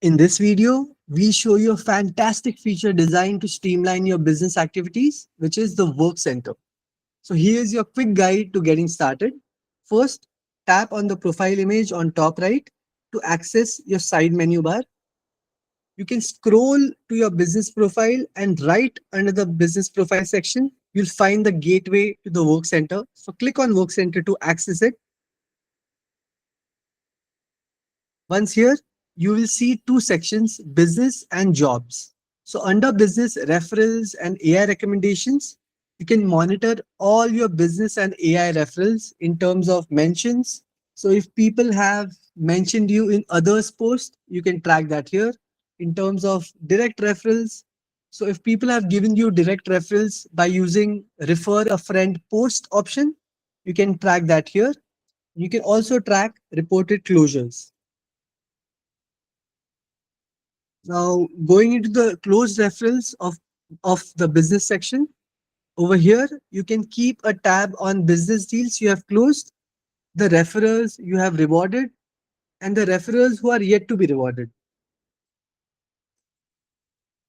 In this video, we show you a fantastic feature designed to streamline your business activities, which is the Work Center. So here's your quick guide to getting started. First, tap on the profile image on top right to access your side menu bar. You can scroll to your business profile and right under the business profile section, you'll find the gateway to the Work Center. So click on Work Center to access it. Once here, you will see two sections, business and jobs. So under business referrals and AI recommendations, you can monitor all your business and AI referrals in terms of mentions. So if people have mentioned you in others post, you can track that here. In terms of direct referrals, so if people have given you direct referrals by using refer a friend post option, you can track that here. You can also track reported closures. Now, going into the closed referrals of the business section, over here, you can keep a tab on business deals you have closed, the referrals you have rewarded, and the referrals who are yet to be rewarded.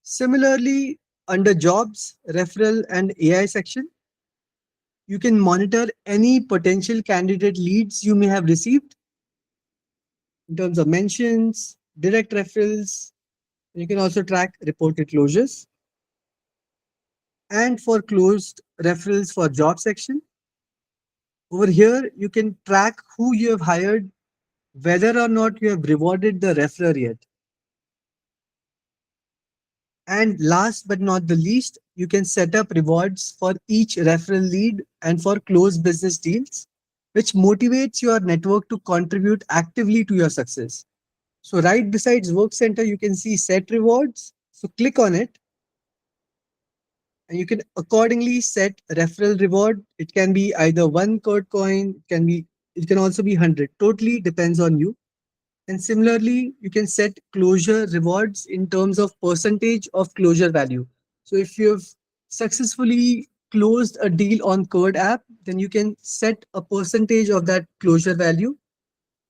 Similarly, under jobs, referral, and AI section, you can monitor any potential candidate leads you may have received in terms of mentions, direct referrals. You can also track reported closures. And for closed referrals for job section, over here, you can track who you have hired, whether or not you have rewarded the referrer yet. And last but not the least, you can set up rewards for each referral lead and for closed business deals, which motivates your network to contribute actively to your success. So right besides Work Center, you can see set rewards. So click on it and you can accordingly set referral reward. It can be either one CURD coin, it can also be 100. Totally depends on you. And similarly, you can set closure rewards in terms of percentage of closure value. So if you've successfully closed a deal on CURD app, then you can set a percentage of that closure value.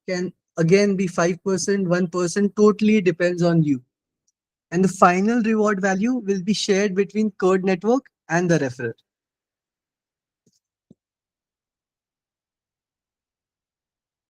Can again be 5%, 1%, totally depends on you. And the final reward value will be shared between CURD network and the referrer.